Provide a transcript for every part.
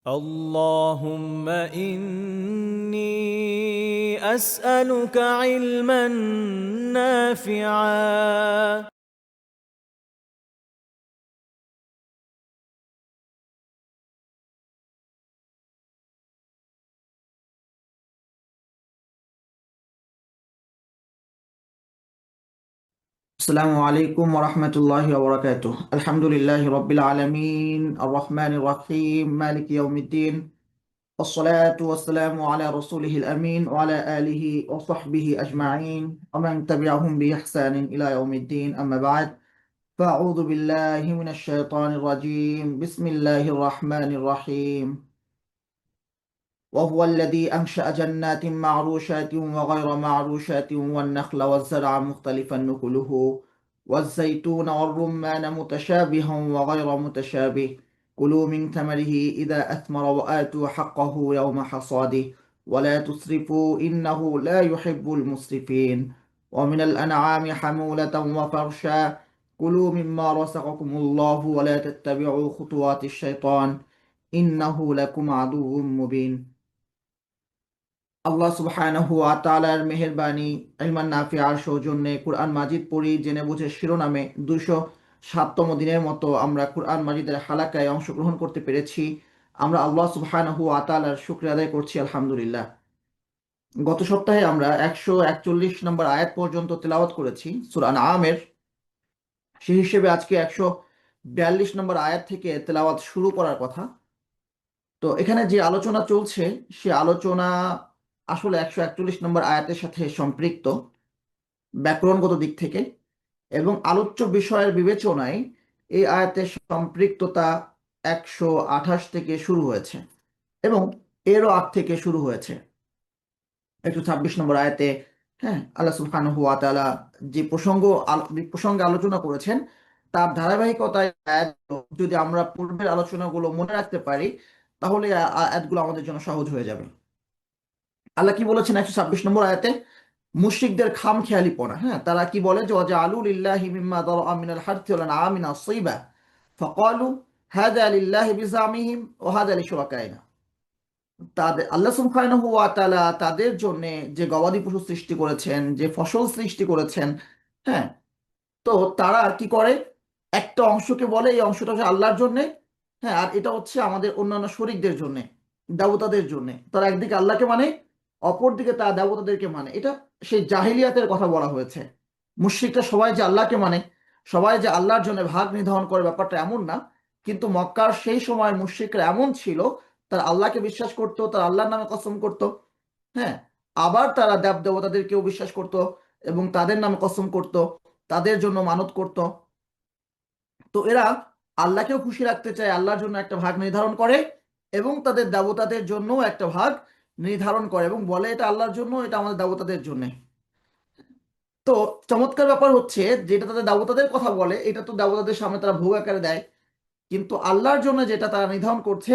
اللهم إني أسألك علما نافعا. السلام عليكم ورحمة الله وبركاته. الحمد لله رب العالمين الرحمن الرحيم مالك يوم الدين، والصلاة والسلام على رسوله الأمين وعلى آله وصحبه أجمعين ومن تبعهم بإحسان إلى يوم الدين. أما بعد، فأعوذ بالله من الشيطان الرجيم. بسم الله الرحمن الرحيم. وهو الذي أنشأ جنات معروشات وغير معروشات والنخل والزرع مختلفا نكله والزيتون والرمان متشابها وغير متشابه، كلوا من ثمره إذا أثمر وآتوا حقه يوم حصاده ولا تسرفوا إنه لا يحب المسرفين. ومن الأنعام حمولة وفرشا، كلوا مما رزقكم الله ولا تتبعوا خطوات الشيطان إنه لكم عدو مبين। আল্লাহ সুবহানাহু ওয়া তাআলার মেহেরবানি, ইলমান নাফিআর সৌজন্যে কুরআন মাজিদ পড়ি জেনে বুঝে শিরোনামে 207তম দিনের মতো আমরা কুরআন মাজিদের হালাকায় অংশগ্রহণ করতে পেরেছি। আমরা আল্লাহ সুবহানাহু ওয়া তাআলার শুকরিয়া আদায় করছি, আলহামদুলিল্লাহ। গত সপ্তাহে আমরা 141 নম্বর আয়াত পর্যন্ত তেলাওয়াত করেছি সূরা আনআমের। সেই হিসেবে আজকে 142 নম্বর আয়াত থেকে তেলাওয়াত শুরু করার কথা। তো এখানে যে আলোচনা চলছে সে আলোচনা আসলে 141 নম্বর আয়াতের সাথে সম্পৃক্ত ব্যাকরণগত দিক থেকে, এবং আলোচ্য বিষয়ের বিবেচনায় এই আয়াতের সম্পৃক্ততা 128 থেকে শুরু হয়েছে এবং এরও আগ থেকে শুরু হয়েছে। 126 নম্বর আয়াতে আল্লাহ সুবহানাহু ওয়া তাআলা যে প্রসঙ্গে আলোচনা করেছেন তার ধারাবাহিকতায় আয়াতগুলো যদি আমরা পূর্বের আলোচনাগুলো মনে রাখতে পারি তাহলে আয়াতগুলো আমাদের জন্য সহজ হয়ে যাবে। আল্লাহ কি বলেছেন 126 নম্বর আয়াতে? মুশরিকদের খামখেয়ালিপনা। তারা কি বলে যে ওয়াজআলু লিল্লাহি মিম্মা দারাআ মিনাল হারথি ওয়াল আনআমি নাসীবা ফাকালু হাযা লিল্লাহি বিজামিহিম ওয়া হাযা লিশুরাকাইনা। তাদের আল্লাহ সুবহানাহু ওয়া তাআলা তাদের জন্য যে গবাদি পশু সৃষ্টি করেছেন, যে ফসল সৃষ্টি করেছেন, হ্যাঁ, তো তারা কি করে, একটা অংশকে বলে এই অংশটা হচ্ছে আল্লাহর জন্য, আর এটা হচ্ছে আমাদের অন্যান্য শরীকদের জন্য, দেবতাদের জন্য। তারা একদিকে আল্লাহকে মানে, অপরদিকে তারা দেবতাদেরকে মানে। এটা সেই জাহিলিয়াতের কথা বলা হয়েছে। মুশরিকরা সবাই যে আল্লাহকে মানে, সবাই যে আল্লাহর জন্য ভাগ নির্ধারণ করে ব্যাপারটা এমন না, কিন্তু মক্কার সেই সময় মুশরিকরা এমন ছিল, তারা আল্লাহকে বিশ্বাস করতো, তারা আল্লাহর নামে কসম করতো, হ্যাঁ, আবার তারা দেব দেবতাদেরকেও বিশ্বাস করত এবং তাদের নামে কসম করত, তাদের জন্য মানত করত। তো এরা আল্লাহকেও খুশি রাখতে চায়, আল্লাহর জন্য একটা ভাগ নির্ধারণ করে এবং তাদের দেবতাদের জন্য একটা ভাগ নির্ধারণ করে এবং বলে এটা আল্লাহর জন্য, এটা আমাদের দেবতাদের জন্য। তো চমৎকার ব্যাপার হচ্ছে, যেটা তাদের দেবতাদের কথা বলে এটা তো দেবতাদের সামনে তারা ভোগ আকারে দেয়, কিন্তু আল্লাহর জন্য যেটা তারা নির্ধারণ করছে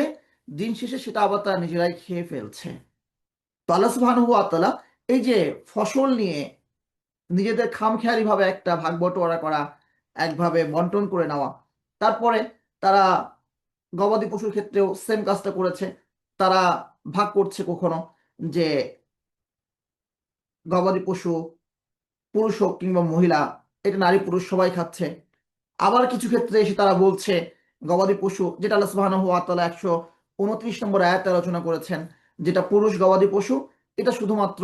দিন শেষে সেটা আবার তারা নিজেরাই খেয়ে ফেলছে। তো আল্লাহ সুবহানাহু ওয়া তাআলা এই যে ফসল নিয়ে নিজেদের খামখেয়ালি ভাবে একটা ভাগ বটোয়ারা করা, একভাবে বন্টন করে নেওয়া, তারপরে তারা গবাদি পশুর ক্ষেত্রেও সেম কাজটা করেছে। তারা ভাগ করছে কখনো যে গবাদি পশু পুরুষ হোক কিংবা মহিলা, এটা নারী পুরুষ সবাই খাচ্ছে। আবার কিছু ক্ষেত্রে এসে তারা বলছে গবাদি পশু, যেটা আল্লাহ সুবহানাহু ওয়া তাআলা 129 নম্বর আয়াতে আলোচনা করেছেন, যেটা পুরুষ গবাদি পশু, এটা শুধুমাত্র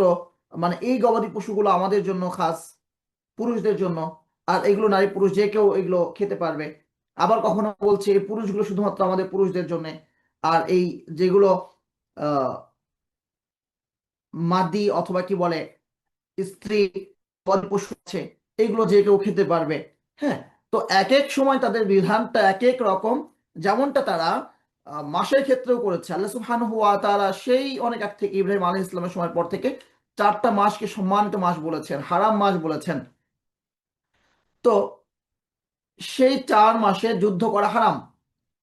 মানে এই গবাদি পশুগুলো আমাদের জন্য খাস, পুরুষদের জন্য, আর এগুলো নারী পুরুষ যে কেউ এগুলো খেতে পারবে। আবার কখনো বলছে এই পুরুষগুলো শুধুমাত্র আমাদের পুরুষদের জন্য, আর এই যেগুলো আহ মাদি অথবা কি বলে স্ত্রী গবাদি পশু আছে এগুলো যে কেউ খেতে পারবে। হ্যাঁ, তো এক এক সময় তাদের বিধানটা এক এক রকম। যেমনটা তারা মাসের ক্ষেত্রেও করেছে। আল্লাহ সুবহানাহু ওয়া তাআলা সেই অনেক আগ থেকে, ইব্রাহিম আলাইহিস সালামের সময় পর থেকে 4টা মাসকে সম্মানিত মাস বলেছেন, হারাম মাস বলেছেন। তো সেই 4 মাসে যুদ্ধ করা হারাম।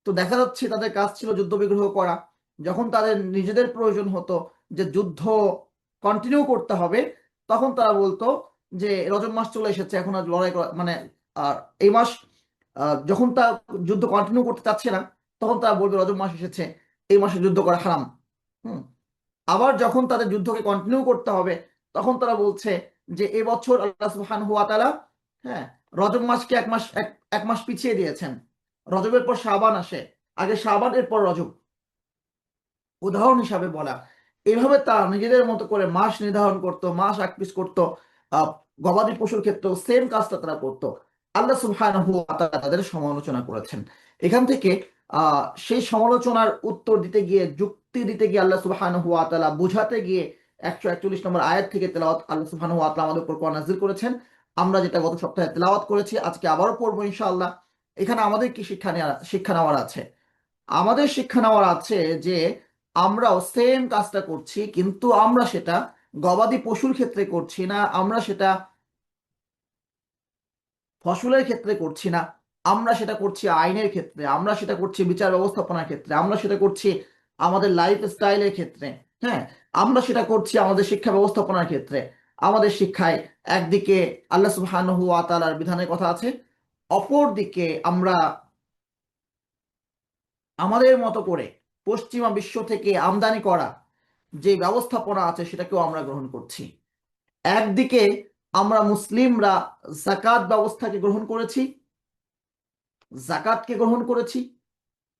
তো দেখা যাচ্ছে তাদের কাজ ছিল যুদ্ধ বিগ্রহ করা। যখন তাদের নিজেদের প্রয়োজন হতো যে যুদ্ধ কন্টিনিউ করতে হবে, তখন তারা বলতো যে রজব মাস চলে এসেছে, এখন আর লড়াই করা মানে আর এই মাস, যখন তা যুদ্ধ কন্টিনিউ করতে চাচ্ছে না তখন তারা বলবে রজব মাস এসেছে, এই মাসে যুদ্ধ করা হারাম। হুম আবার যখন তাদের যুদ্ধকে কন্টিনিউ করতে হবে, তখন তারা বলছে যে এবছর আল্লাহ সুবহানাহু ওয়া তাআলা, হ্যাঁ, রজব মাসকে এক মাস পিছিয়ে দিয়েছেন। রজবের পর শাবান আসে, আগে শাবান এর পর রজব, উদাহরণ হিসাবে বলা। এইভাবে তারা নিজেদের মতো করে মাস নির্ধারণ করত, মাস আকপিস করত। আহ, গবাদি পশুর ক্ষেত্রেও সেম কাজটা তারা করত। আল্লাহ সুবহানাহু ওয়া তাআলা তাদের সমালোচনা করেছেন। এখান থেকে সেই সমালোচনার উত্তর দিতে গিয়ে, যুক্তি দিতে গিয়ে, আল্লাহ সুবহানাহু ওয়া তাআলা বোঝাতে গিয়ে 141 নম্বর আয়াত থেকে তেলাওয়াত আল্লাহ সুবহানাহু ওয়া তাআলা আমাদের উপর কোরআন নাযিল করেছেন। আমরা যেটা গত সপ্তাহে তেলাওয়াত করেছি, আজকে আবারও পড়বো ইনশাআল্লাহ। এখানে আমাদের কি শিক্ষা নেওয়ার আছে? আমাদের শিক্ষা নেওয়ার আছে যে আমরাও সেম কাজটা করছি, কিন্তু আমরা সেটা গবাদি পশুর ক্ষেত্রে করছি না, আমরা সেটা ফসলের ক্ষেত্রে করছি না, আমরা সেটা করছি আইনের ক্ষেত্রে, আমরা সেটা করছি বিচার ব্যবস্থাপনার ক্ষেত্রে, আমরা সেটা করছি আমাদের লাইফ স্টাইলের ক্ষেত্রে। হ্যাঁ, আমরা সেটা করছি আমাদের শিক্ষা ব্যবস্থাপনার ক্ষেত্রে। আমাদের শিক্ষায় একদিকে আল্লাহ সুবহানাহু ওয়া তাআলার বিধানের কথা আছে, অপর দিকে আমরা আমাদের মতো করে পশ্চিমা বিশ্ব থেকে আমদানি করা যে ব্যবস্থাপনা আছে সেটাকেও আমরা গ্রহণ করছি। একদিকে আমরা মুসলিমরা জাকাত ব্যবস্থাকে গ্রহণ করেছি, জাকাতকে গ্রহণ করেছি।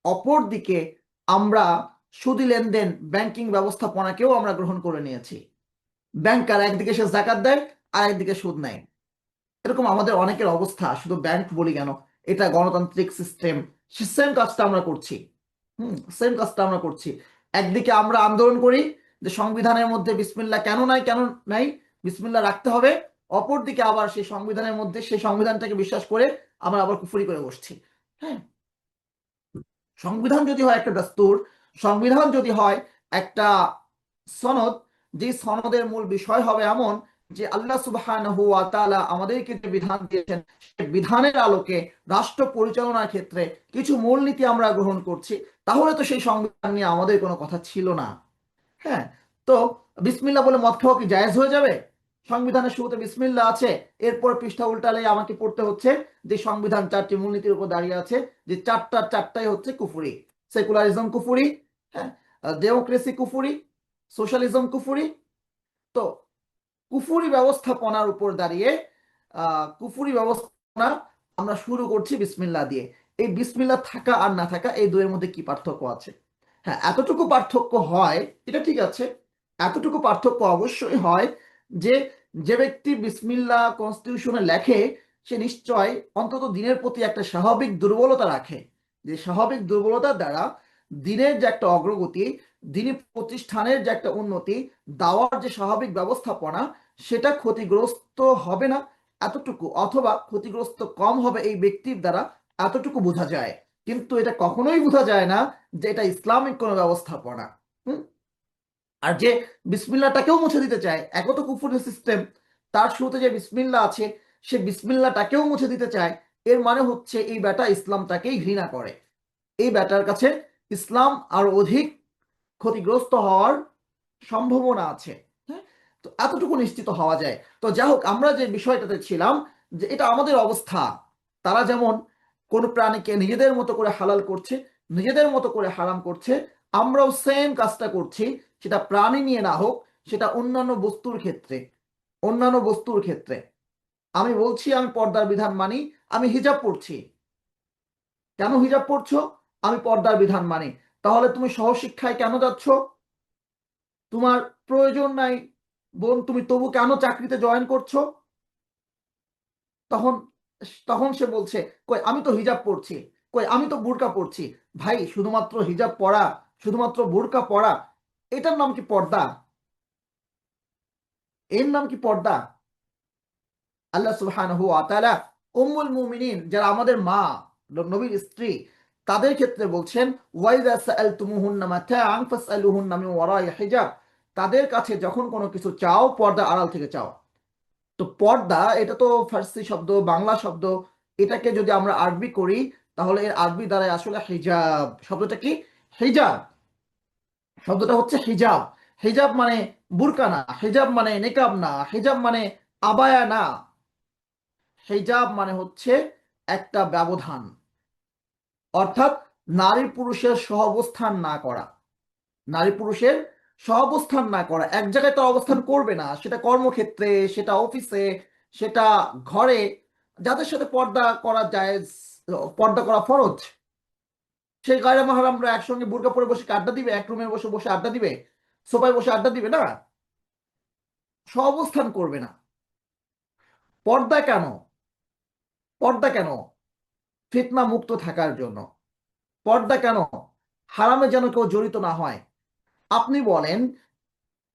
অপর দিকে আমরা সুদী লেনদেন, ব্যাংকিং ব্যবস্থাপনাকেও আমরা গ্রহণ করে নিয়েছি। ব্যাংকার একদিকে সে জাকাত দেয়, আর একদিকে সুদ নেয়। এরকম আমাদের অনেকের অবস্থা, শুধু ব্যাংক বলি কেন, এটা গণতান্ত্রিক সিস্টেম, সেম কাজটা আমরা করছি। সেম কাজটা আমরা করছি। একদিকে আমরা আন্দোলন করি যে সংবিধানের মধ্যে বিসমিল্লাহ কেন নাই, কেন নাই, বিসমিল্লাহ রাখতে হবে। অপর দিকে আবার সেই সংবিধানের মধ্যে, সেই সংবিধানটাকে বিশ্বাস করে আমরা আবার কুফরি করে বসছি। হ্যাঁ, সংবিধান যদি হয় একটা দাস্তুর, সংবিধান যদি হয় একটা সনদ, যে সনদের মূল বিষয় হবে এমন যে আল্লাহ সুবহানাহু ওয়া তাআলা আমাদেরকে যে বিধান দিয়েছেন, সেই বিধানের আলোকে রাষ্ট্র পরিচালনার ক্ষেত্রে কিছু মূলনীতি আমরা গ্রহণ করছি, তাহলে তো সেই সংবিধান নিয়ে আমাদের কোনো কথা ছিল না। হ্যাঁ, তো বিসমিল্লাহ বলে মদ খাওয়া কি জায়েজ হয়ে যাবে? সংবিধানের শুরুতে বিসমিল্লাহ আছে, এরপর পৃষ্ঠা উল্টালে আমাকে পড়তে হচ্ছে যে সংবিধান 4টি মূলনীতির উপর দাঁড়িয়ে আছে, যে চারটাই হচ্ছে কুফরি। সেকুলারিজম কুফরি, হ্যাঁ, ডেমোক্রেসি কুফরি, সোশ্যালিজম কুফরি। তো কুফরি ব্যবস্থাপনার উপর দাঁড়িয়ে কুফরি ব্যবস্থাপনা আমরা শুরু করছি বিসমিল্লাহ দিয়ে। এই বিসমিল্লাহ থাকা আর না থাকা, এই দুয়ের মধ্যে কি পার্থক্য আছে? হ্যাঁ, এতটুকু পার্থক্য হয়, এটা ঠিক আছে। এতটুকু পার্থক্য অবশ্যই হয় যে যে ব্যক্তি বিসমিল্লাহ কনস্টিটিউশনে লেখে, সে নিশ্চয় অন্তত দিনের প্রতি একটা স্বাভাবিক দুর্বলতা রাখে, যে স্বাভাবিক দুর্বলতার দ্বারা দিনের যে একটা অগ্রগতি, দিনী প্রতিষ্ঠানের যে একটা উন্নতি, দাওয়ার যে স্বাভাবিক ব্যবস্থাপনা, সেটা ক্ষতিগ্রস্ত হবে না এতটুকু, অথবা ক্ষতিগ্রস্ত কম হবে এই ব্যক্তির দ্বারা, এতটুকু বোঝা যায়। কিন্তু এটা কখনোই বোঝা যায় না যে এটা ইসলামিক কোনো ব্যবস্থাপনা। হুম আর যে বিসমিল্লাহটাকেও মুছে দিতে চায়, এক তো কুফুরি সিস্টেম, তার শুরুতে যে বিসমিল্লাহ আছে, সে বিসমিল্লাহটাকেও মুছে দিতে চায়। এর মানে হচ্ছে এই বেটা ইসলামটাকেই ঘৃণা করে, এই বেটার কাছে ইসলাম আর অধিক ক্ষতিগ্রস্ত হওয়ার সম্ভাবনা আছে। হ্যাঁ, তো এতটুকু নিশ্চিত হওয়া যায়। তো যাই হোক, আমরা যে বিষয়টাতে ছিলাম, যে এটা আমাদের অবস্থা। তারা যেমন কোন প্রাণীকে নিজেদের মতো করে হালাল করছে, নিজেদের মতো করে হারাম করছে, আমরাও সেম কাজটা করছি। সেটা প্রাণী নিয়ে না হোক, সেটা অন্যান্য বস্তুর ক্ষেত্রে। অন্যান্য বস্তুর ক্ষেত্রে আমি বলছি আমি পর্দার বিধান মানি, আমি হিজাব পড়ছি। কেন হিজাব পড়ছো? আমি পর্দার বিধান মানি। তাহলে তুমি সহশিক্ষায় কেন যাচ্ছ? তোমার প্রয়োজন নাই বোন, তুমি তবু কেন চাকরিতে জয়েন করছো? তখন তখন সে বলছে, কই আমি তো হিজাব পড়ছি, কই আমি তো বুরকা পড়ছি। ভাই, শুধুমাত্র হিজাব পড়া, শুধুমাত্র বুরকা পড়া, এটার নাম কি পর্দা? এর নাম কি পর্দা? আল্লাহ সুবহানাহু ওয়া তাআলা উম্মুল মুমিনিন, যারা আমাদের মা, নবীর স্ত্রী, তাদের ক্ষেত্রে বলছেন ওয়াইযা সাআলতুমুহুন্না মাতাআন ফাসআলুহুন্না মিন ওয়ারাই হিজাব। তাদের কাছে যখন কোনো কিছু চাও, পর্দা আড়াল থেকে চাও। তো পর্দা, এটা তো ফার্সি শব্দ, বাংলা শব্দ। এটাকে যদি আমরা আরবি করি, তাহলে এর আরবি দ্বারাই আসলে হিজাব। শব্দটা কি? হিজাব। শব্দটা হচ্ছে হিজাব। হিজাব মানে বুরকা না, হিজাব মানে নিকাব না, হিজাব মানে আবায়া না। হিজাব মানে হচ্ছে একটা ব্যবধান, অর্থাৎ নারী পুরুষের সহাবস্থান না করা। নারী পুরুষের সহাবস্থান না করা, এক জায়গায় তো অবস্থান করবে না, সেটা কর্মক্ষেত্রে, সেটা অফিসে, সেটা ঘরে, যাদের সাথে পর্দা করা জায়েজ, পর্দা করা ফরজ, সেই গায়রে মাহরামরা একসঙ্গে বোরকা পরে বসে কি আড্ডা দিবে? এক রুমে বসে বসে আড্ডা দিবে? সোফায় বসে আড্ডা দিবে না, সহাবস্থান করবে না। পর্দা কেন? পর্দা কেন? ফিতনা মুক্ত থাকার জন্য। পর্দা কেন? হারামে যেন কেউ জড়িত না হয়। আপনি বলেন,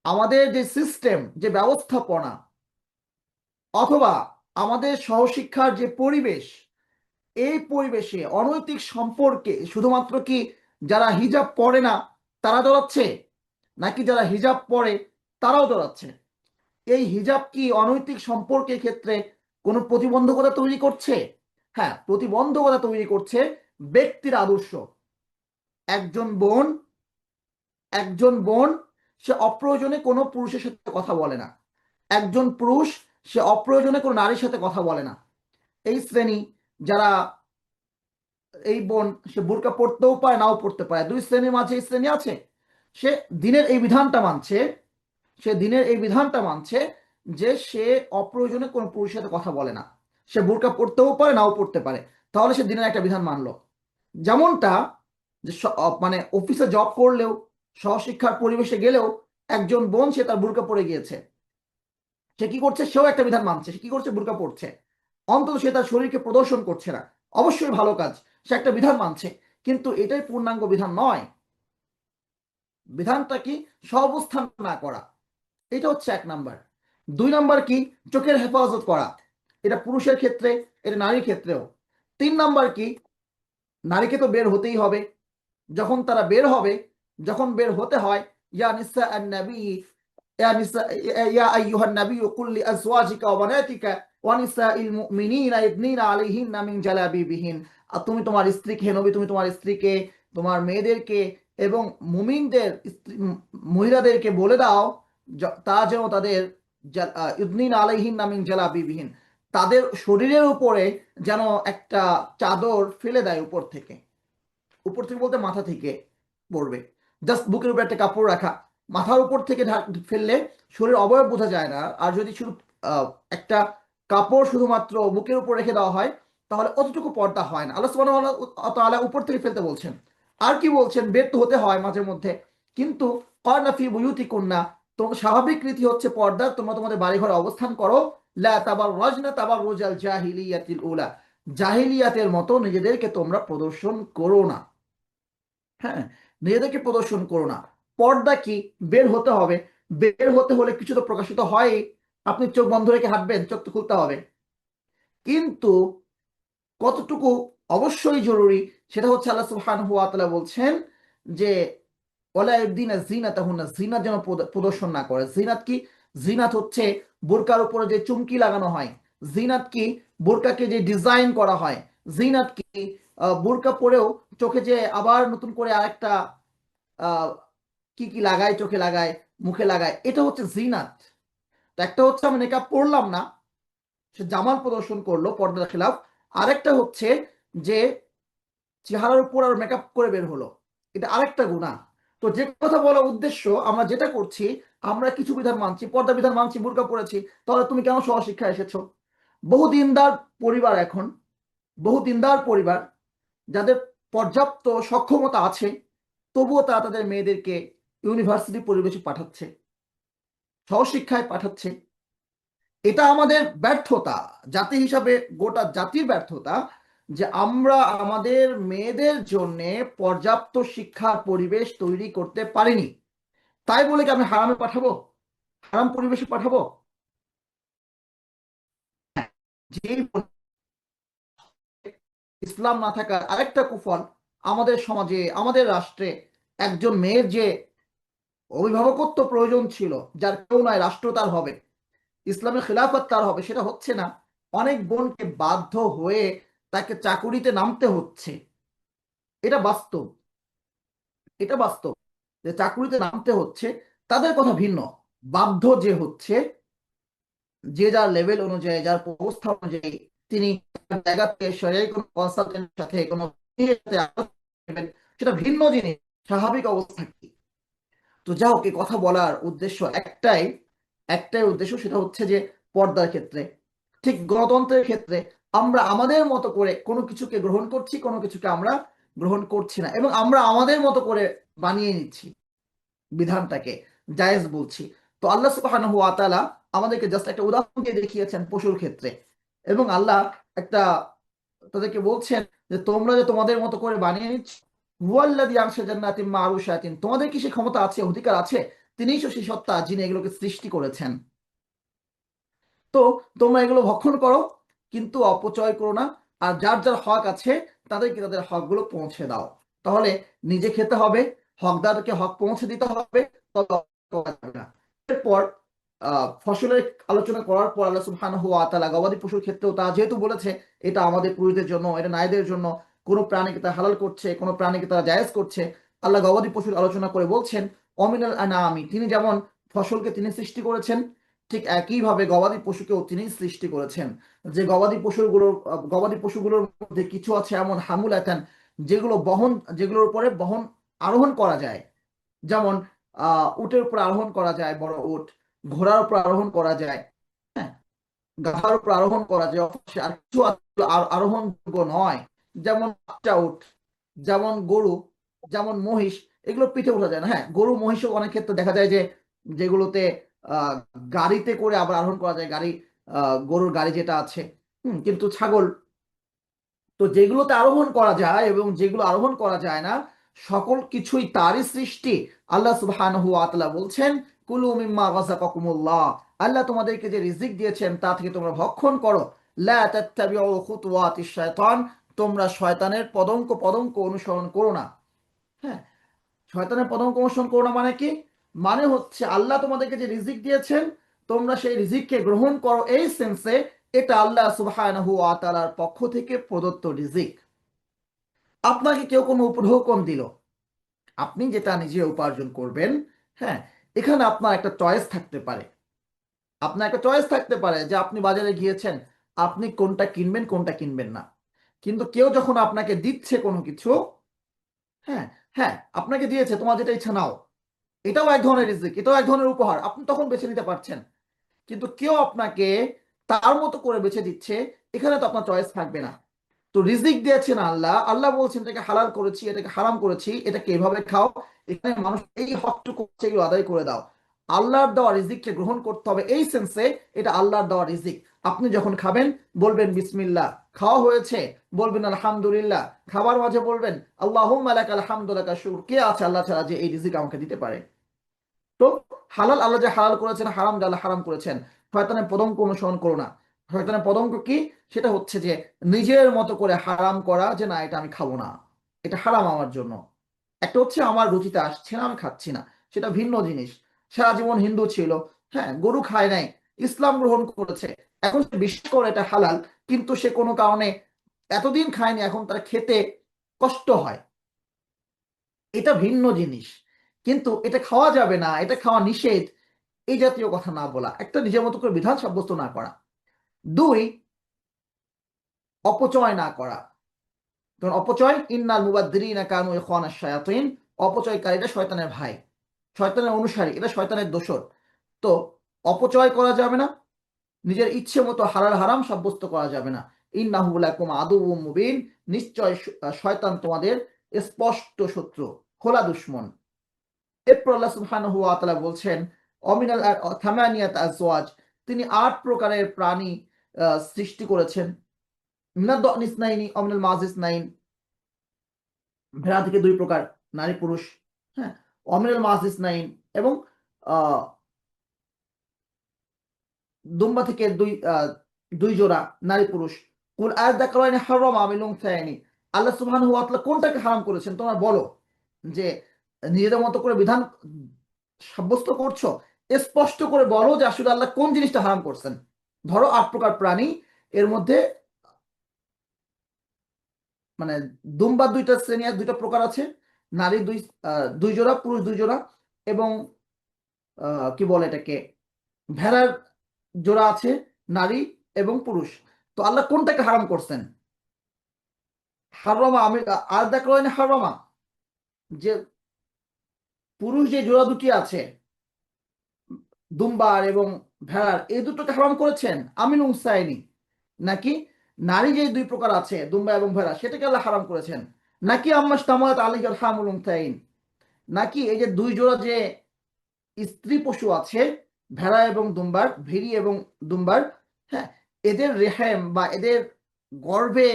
আমাদের যে সিস্টেম, যে ব্যবস্থাপনা, অথবা আমাদের সহশিক্ষার যে পরিবেশ, এই পরিবেশে অনৈতিক সম্পর্কে শুধুমাত্র কি যারা হিজাব পরে না তারা জড়াচ্ছে, নাকি যারা হিজাব পরে তারাও জড়াচ্ছে? এই হিজাব কি অনৈতিক সম্পর্কের ক্ষেত্রে কোনো প্রতিবন্ধকতা তৈরি করছে? হ্যাঁ, প্রতিবন্ধকতা তৈরি করছে ব্যক্তির আদর্শ। একজন বোন, একজন বোন সে অপ্রয়োজনে কোনো পুরুষের সাথে কথা বলে না। একজন পুরুষ সে অপ্রয়োজনে কোনো নারীর সাথে কথা বলে না। এই শ্রেণী যারা, এই বোন সে বোরকা পড়তেও পারে, নাও পড়তে পারে, দুই শ্রেণীর মাঝে এই শ্রেণী আছে। সে দিনের এই বিধানটা মানছে, সে দিনের এই বিধানটা মানছে যে সে অপ্রয়োজনে কোনো পুরুষের সাথে কথা বলে না। সে বোরকা পড়তেও পারে, নাও পড়তে পারে, তাহলে সে দিনের একটা বিধান মানলো। যেমনটা যে মানে অফিসে জব করলেও, সহশিক্ষার পরিবেশে গেলেও একজন বোন সে তার বোরকা পরে গিয়েছে, সে কি করছে? সেও একটা বিধান মানছে। সে কি করছে? বোরকা পড়ছে। অন্তত সে তার শরীরকে প্রদর্শন করছে না, অবশ্যই ভালো কাজ, সে একটা বিধান মানছে, কিন্তু এটাই পূর্ণাঙ্গ বিধান নয়। বিধানটা কি? সহাবস্থান না করা, এটা হচ্ছে এক নাম্বার। দুই নাম্বার কি? চোখের হেফাজত করা, এটা পুরুষের ক্ষেত্রে, এটা নারীর ক্ষেত্রেও। তিন নাম্বার কি? নারীকে তো বের হতেই হবে। যখন তারা বের হবে, যখন বের হতে হয়, ইয়া নিসা আন-নবী, ইয়া নিসা, ইয়া আইয়ুহান নবী কুল লিআজওয়াজিকা ওয়া বানাতিকা ওয়া নিসাইল মুমিনিনা ইদনিনা আলাইহিন্না মিন জালাবিবিহিন। আর তুমি তোমার স্ত্রীকে, হে নবী, তুমি তোমার স্ত্রীকে, তোমার মেয়েদেরকে এবং মুমিনদের মহিলাদেরকে বলে দাও তা যেন তাদের ইদনিনা আলাইহিন্না মিন জালাবিবিহিন, তাদের শরীরের উপরে যেন একটা চাদর ফেলে দেয় উপর থেকে। উপর থেকে বলতে মাথা থেকে পড়বে, জাস্ট বুকের উপর একটা কাপড় রাখা, মাথার উপর থেকে ফেললে শরীর অবয়ব বোঝা যায় না। আর যদি শুধু একটা কাপড় শুধুমাত্র বুকের উপর রেখে দেওয়া হয়, তাহলে অতটুকু পর্দা হয় না। আল্লাহ সুবহানাহু ওয়া তাআলা উপর থেকে ফেলতে বলছেন। আর কি বলছেন? বের তো হতে হয় মাঝে মধ্যে, কিন্তু ক্বারনা ফি বুয়ুতিকুন্না, তোমার স্বাভাবিক রীতি হচ্ছে পর্দা, তোমরা তোমাদের বাড়ি ঘরে অবস্থান করো। লা তাবাররাজনা তাবাররুজাল জাহিলিয়াতিল উলা, জাহিলিয়াতের মতো নিজেদেরকে তোমরা প্রদর্শন করো না। হ্যাঁ, নিজেদেরকে প্রদর্শন করো না। পর্দা কি? বের হতে হবে। বের হতে হলে কিছু তো প্রকাশিত হয়। আপনি চোখ বন্ধ রেখে হাঁটবেন? চোখ তো খুলতে হবে। কিন্তু কতটুকু অবশ্যই জরুরি সেটা হচ্ছে আল্লাহ সুবহানাহু ওয়া তাআলা বলছেন যে ওয়ালা ইবদিনা জিনাতাহুন্না, জিনাত যেন প্রদর্শন না করে। জিনাত কি? জিনাত হচ্ছে বোরকার উপরে যে চুমকি লাগানো হয়। জিনাত কি? বোরকাকে যে ডিজাইন করা হয়। জিনাত কি? বোরকা পরেও চোখে যে আবার নতুন করে আরেকটা আহ কি কি লাগায়, চোখে লাগায়, মুখে লাগায়, এটা হচ্ছে জিনাত। তো একটা হচ্ছে আমি নেকাব পড়লাম না, সে জামাল প্রদর্শন করলো পর্দার খেলাফ। আরেকটা হচ্ছে যে চেহারার উপর আর মেকআপ করে বের হলো, এটা আরেকটা গুনাহ। তো যে কথা বলার উদ্দেশ্য, আমরা যেটা করছি, আমরা কিছু বিধান মানছি, পর্দা বিধান মানছি, বুরকা পড়েছি, তাহলে তুমি কেন সহশিক্ষা এসেছো? বহু দিনদার পরিবার, এখন বহু দিনদার পরিবার যাদের পর্যাপ্ত সক্ষমতা আছে, তবুও তারা তাদের মেয়েদেরকে ইউনিভার্সিটি পরিবেশে পাঠাচ্ছে, সহশিক্ষায় পাঠাচ্ছে। এটা আমাদের ব্যর্থতা, জাতি হিসাবে গোটা জাতির ব্যর্থতা, যে আমরা আমাদের মেয়েদের জন্য পর্যাপ্ত শিক্ষার পরিবেশ তৈরি করতে পারিনি। তাই বলে কি আমি হারামে পাঠাবো? হারাম পরিবেশে পাঠাবো? যে ইসলাম না থাকার আরেকটা কুফল, আমাদের সমাজে, আমাদের রাষ্ট্রে একজন মেয়ের যে অভিভাবকত্ব প্রয়োজন ছিল, যার কেউ নয়, রাষ্ট্র তার হবে, ইসলামের খেলাফত তার হবে, সেটা হচ্ছে না। অনেক বোনকে বাধ্য হয়ে তাকে চাকুরিতে নামতে হচ্ছে। এটা বাস্তব, এটা বাস্তব যে চাকুরিতে নামতে হচ্ছে। তাদের কথা ভিন্ন, বাধ্য যে হচ্ছে, যে যার লেভেল অনুযায়ী, যার অবস্থা অনুযায়ী তিনি জায়গাতে সরকারি কোনো কনসালটেন্টের সাথে, কোনো সাথে আলোচনা করবেন, সেটা ভিন্ন জিনিস। স্বাভাবিক অবস্থা কি? তো যা হোক, এই কথা বলার উদ্দেশ্য একটাই, একটাই উদ্দেশ্য, সেটা হচ্ছে যে পর্দার ক্ষেত্রে, ঠিক গণতন্ত্রের ক্ষেত্রে আমরা আমাদের মতো করে কোনো কিছুকে গ্রহণ করছি, কোনো কিছুকে আমরা গ্রহণ করছি না, এবং আমরা আমাদের মতো করে বানিয়ে নিচ্ছি বিধানটাকে, জায়েজ বলছি। তো আল্লাহ সুবহানাহু ওয়া তাআলা আমাদেরকে জাস্ট একটা উদাহরণ দিয়ে দেখিয়েছেন পশুর ক্ষেত্রে, এবং আল্লাহ একটা তাদেরকে বলছেন যে তোমরা যে তোমাদের মতো করে বানিয়ে নিচ্ছ, হুয়াল্লাযী আনশা জান্নাতিন মা'রুশাতিন, তোমাদের কি সে ক্ষমতা আছে, অধিকার আছে? তিনিই সেই সত্তা যিনি এগুলোকে সৃষ্টি করেছেন। তো তোমরা এগুলো ভক্ষণ করো, কিন্তু অপচয় করো না, আর যার যার হক আছে তাদেরকে তাদের হকগুলো পৌঁছে দাও। তাহলে নিজে খেতে হবে, হকদারকে হক পৌঁছে দিতে হবে, তবে করা যাবে না। এরপর ফসলের আলোচনা করার পর আল্লাহ সুবহানাহু ওয়া তাআলা গবাদি পশুর ক্ষেত্রেও তা যেহেতু বলেছে এটা আমাদের পুরুষদের জন্য, এটা নারীদের জন্য, কোনো প্রাণীকে তারা হালাল করছে, কোনো প্রাণীকে তারা জায়েজ করছে, আল্লাহ গবাদি পশুর আলোচনা করে বলছেন অমিনাল আনামি, তিনি যেমন ফসলকে তিনি সৃষ্টি করেছেন, ঠিক একইভাবে গবাদি পশুকেও তিনি সৃষ্টি করেছেন। যে গবাদি পশুগুলোর মধ্যে কিছু আছে এমন হামুলাতান, যেগুলোর উপরে আরোহণ করা যায়, যেমন উটের উপর আরোহণ করা যায়, বড় উট, ঘোড়ার উপর আরোহণ করা যায়, হ্যাঁ, গাধার উপর আরোহণ করা যায়। আর কিছু আরোহণযোগ্য নয়, যেমন বাচ্চা উট, যেমন গরু, যেমন মহিষ, এগুলো পিঠে ওঠা যায় না। হ্যাঁ, গরু মহিষও অনেক ক্ষেত্রে দেখা যায় যে যেগুলোতে আহ গাড়িতে করে আবার আরোহণ করা যায়, গাড়ি, গরুর গাড়ি যেটা আছে, কিন্তু ছাগল, তো যেগুলোতে আরোহণ করা যায় এবং যেগুলো আরোহণ করা যায় না, সকল কিছুই তারই সৃষ্টি। আল্লাহ সুবহানাহু ওয়া তাআলা বলছেন কুলু মিম্মা রাযাকাকুমুল্লাহ, আল্লাহ তোমাদেরকে যে রিজিক দিয়েছেন তা থেকে তোমরা ভক্ষণ করো। লা তাত্তাবিউ খুতুওয়াতিশ শায়তান, তোমরা শয়তানের পদঙ্ক অনুসরণ করো না। হ্যাঁ, শয়তানের পদঙ্ক অনুসরণ করো না মানে কি? মানে হচ্ছে আল্লাহ তোমাদেরকে যে রিজিক দিয়েছেন তোমরা সেই রিজিককে গ্রহণ করো, এই সেন্সে এটা আল্লাহ সুবহানাহু ওয়া তাআলার পক্ষ থেকে প্রদত্ত রিজিক। আপনাকে কেউ কোনো উপঢৌকন দিল, আপনি যেটা নিজে উপার্জন করবেন, হ্যাঁ, এখানে আপনার একটা চয়েস থাকতে পারে। আপনার একটা চয়েস থাকতে পারে যে আপনি বাজারে গিয়েছেন, আপনি কোনটা কিনবেন কোনটা কিনবেন না। কিন্তু কেউ যখন আপনাকে দিচ্ছে কোনো কিছু, হ্যাঁ, হ্যাঁ, আপনাকে দিয়েছে, তোমার যেটা ইচ্ছা নাও, এটাও এক ধরনের রিজিক, এটাও এক ধরনের উপহার, আপনি তখন বেছে নিতে পারছেন। কিন্তু কেউ আপনাকে তার মতো করে বেছে দিচ্ছে, এখানে তো আপনার চয়েস থাকবে না। তো রিজিক দিয়েছেন আল্লাহ, আল্লাহ বলছেন এটাকে হালাল করেছি, এটাকে হারাম করেছি, এটাকে এভাবে খাও, এখানে মানুষ এই হকটুকু এগুলো আদায় করে দাও। আল্লাহর দেওয়া রিজিককে গ্রহণ করতে হবে, এই সেন্সে এটা আল্লাহর দেওয়া রিজিক। আপনি যখন খাবেন বলবেন বিসমিল্লাহ, খাওয়া হয়েছে বলবেন আলহামদুলিল্লাহ, খাবার মাঝে বলবেন আল্লাহুম্মা লাকাল হামদু লাকা শুকর, কে আছে আল্লাহ ছাড়া যে এই রিজিক আমাকে দিতে পারে? তো হালাল আল্লাহ যে হালাল করেছেন, হারাম যে আল্লাহ হারাম করেছেন। শয়তানের পদঙ্ক অনুসরণ করো না। শয়তানের পদঙ্ক কি? সেটা হচ্ছে যে নিজের মতো করে হারাম করা, যে না এটা আমি খাবো না, এটা হারাম আমার জন্য। একটা হচ্ছে আমার রুচিতে আসছে না, আমি খাচ্ছি না, সেটা ভিন্ন জিনিস। সারা জীবন হিন্দু ছিল, হ্যাঁ, গরু খায় নাই, ইসলাম গ্রহণ করেছে, এখন সে বিশ্বাস করে এটা হালাল, কিন্তু সে কোনো কারণে এতদিন খায়নি, এখন তার খেতে কষ্ট হয়, এটা ভিন্ন জিনিস। কিন্তু এটা খাওয়া যাবে না, এটা খাওয়া নিষেধ, এই জাতীয় কথা না বলা, একটা নিজের মতো করে বিধান সাব্যস্ত না করা। দুই, অপচয় না করা। কারণ অপচয়, ইন্নাল মুবাদদিরিনা কানু ইখওয়ানাশ শায়াতিন, অপচয়কারীরা শয়তানের ভাই, শয়তানের অনুসারী, এটা শয়তানের দোসর। তো অপচয় করা যাবে না, নিজের ইচ্ছে মতো হালাল হারাম সাব্যস্ত করা যাবে না। ইন্নাহু লাকুম আদুউম মুবিন, নিশ্চয় শয়তান তোমাদের স্পষ্ট শত্রু, খোলা দুশমন। এরপর আল্লাহ সুবহানাহু ওয়া তাআলা বলছেন অমিনাল থামানিয়াত আজওয়াজ, তিনি ৮ প্রকারের প্রাণী সৃষ্টি করেছেন। মিনাদ দানিস নাইনি অমিনাল মাজিস নাইন, ভেড়া থেকে ২ প্রকার, নারী পুরুষ, হ্যাঁ, অমিনাল মাজিস নাইন, এবং আহ দুম্বা থেকে দুই জোড়া, নারী পুরুষ। কুল আযাকারাইনি হারাম আমিল উনসায়ানি, আল্লাহ সুবহানাহু ওয়া তাআলা কোনটাকে হারাম করেছেন তোমরা বলো, যে নিজেদের মতো করে বিধান সাব্যস্ত করছো, স্পষ্ট করে বলো যে আসলে আল্লাহ কোন জিনিসটা হারাম করছেন। ধরো ৮ প্রকার প্রাণী, এর মধ্যে মানে দুম্বার ২টা শ্রেণী, ২টা প্রকার আছে, নারী দুই জোড়া, পুরুষ ২ জোড়া, এবং কি বলে এটাকে, ভেড়ার জোড়া আছে, নারী এবং পুরুষ। তো আল্লাহ কোনটাকে হারাম করছেন? হারামা আমি আর দেখলেন হারামা, যে পুরুষ যে জোড়া দুটি আছে দুম্বার এবং ভেড়ার, এই দুটোকে হারাম করেছেন আমিন উনসাইনি, নাকি নারী যে দুই প্রকার আছে দুম্বা এবং ভেড়া সেটাকে আল্লাহ হারাম করেছেন, নাকি আম্মাস তামাত আলাইহিল হামুল উনসাইন, নাকি এই যে দুই জোড়া যে স্ত্রী পশু আছে ভেড়া এবং দুম্বার, ভেড়ি এবং দুম্বার, হ্যাঁ, এদের রেহেম বা এদের গর্ভে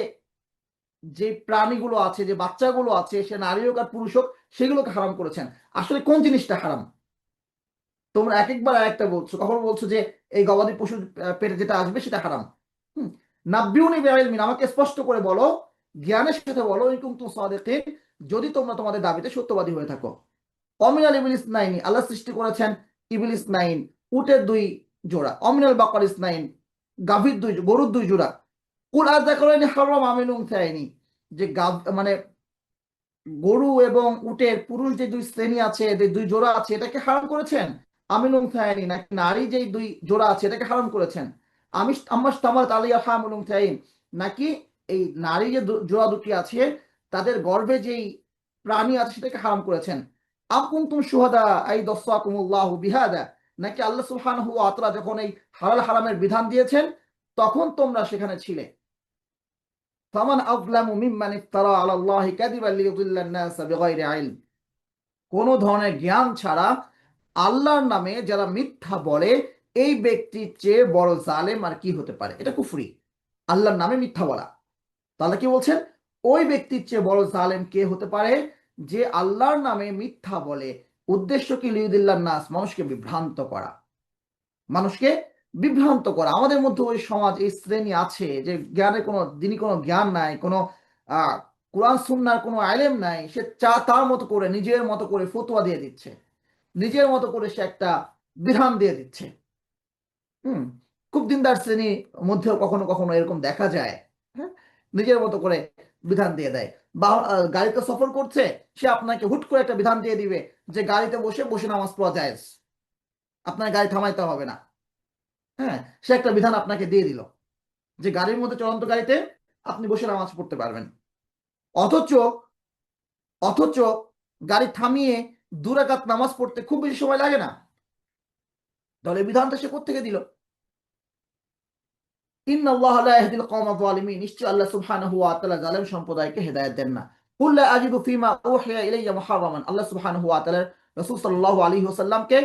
যে প্রাণীগুলো আছে যে বাচ্চাগুলো আছে সে নারী হোক আর পুরুষ হোক সেগুলোকে হারাম করেছেন। আসলে কোন জিনিসটা হারাম? তোমরা এক একবার একটা বলছো, কখনো বলছো যে এই গবাদি পশুর পেটে যেটা আসবে সেটা হারাম। নাব্বিউনি বিইলমিন, আমাকে স্পষ্ট করে বলো, জ্ঞানের সাথে বলো, ইন কুনতুম সাদিকিন, যদি তোমরা তোমাদের দাবিতে সত্যবাদী হয়ে থাকো। অমিনাল ইবলিস নাইন, আল্লাহ সৃষ্টি করেছেন ইবলিস নাইন, উটের দুই জোড়া। অমিনাল বাকার ইসনাইন, গাভীর দুই, গরুর দুই জোড়া। কুল আযাকারাইনি হারাম আমিন উনসায়াইনি, যে মানে গরু এবং উটের পুরুষ যে দুই শ্রেণী আছে, যে দুই জোড়া আছে, এটাকে হারাম করেছেন আমিন উনসায়াইনি, নাকি নারী যে দুই জোড়া আছে এটাকে হারাম করেছেন আমি আমার তামাত আলিয়া হামুল উনসায়াইন, নাকি এই নারী যে জোড়া দুটি আছে তাদের গর্ভে যেই প্রাণী আছে সেটাকে হারাম করেছেন। আম কুনতুম শুহাদা আই দাসাকুমুল্লাহু বিহাদা, নাকি আল্লাহ সুবহানাহু ওয়া তাআলা যখন এই হালাল হারামের বিধান দিয়েছেন তখন তোমরা সেখানে ছিলে। ফামান আযলামু মিম্মান ইফতারা আলাল্লাহি কাযিবান লিয়ুদিল্লান নাস বিগাইরি ইলম, কোন ধরনের জ্ঞান ছাড়া আল্লাহর নামে যারা মিথ্যা বলে এই ব্যক্তির চেয়ে বড় জালেম আর কি হতে পারে? এটা কুফরি, আল্লাহর নামে মিথ্যা বলা। তাহলে কি বলছেন? ওই ব্যক্তির চেয়ে বড় জালেম কে হতে পারে যে আল্লাহর নামে মিথ্যা বলে। উদ্দেশ্য কি? লিউদিল্লান নাস, মানুষকে বিভ্রান্ত করা, মানুষকে বিভ্রান্ত করা। আমাদের মধ্যে ওই সমাজ এই শ্রেণী আছে যে জ্ঞানের কোনো দিনই কোনো জ্ঞান নাই, কোনো কোরআন সুন্নাহর কোনো আলেম নাই, সে তার মতো করে নিজের মতো করে ফতোয়া দিয়ে দিচ্ছে, নিজের মতো করে সে একটা বিধান দিয়ে দিচ্ছে। হুম, খুব দিনদার শ্রেণীর মধ্যেও কখনো কখনো এরকম দেখা যায়। হ্যাঁ, নিজের মতো করে বিধান দিয়ে দেয়। বা গাড়িতে সফর করছে, সে আপনাকে হুট করে একটা বিধান দিয়ে দিবে যে গাড়িতে বসে বসে নামাজ পড়া যায়, আপনার গাড়ি থামাইতে হবে না। হ্যাঁ, সে একটা বিধান আপনাকে দিয়ে দিল যে গাড়ির মধ্যে, চলন্ত গাড়িতে আপনি বসে নামাজ পড়তে পারবেন। অথচ অথচ গাড়ি থামিয়ে 2 রাকাত নামাজ পড়তে খুব বেশি সময় লাগে না। তাহলে বিধানটা সে কোত্থেকে দিল? ইন্নাল্লাহা লা ইয়াহদিল কওমা যালিমিন, নিশ্চয় আল্লাহ সুবহানাহু ওয়া তাআলা জালেম সম্প্রদায়কে হেদায়েত দেন না। কুল লা আজিদু ফিমা উহিয়া ইলাইয়া মুহাররামান, আল্লাহ সুবহানাহু ওয়া তাআলা রাসূল সাল্লাল্লাহু আলাইহি ওয়াসাল্লামকে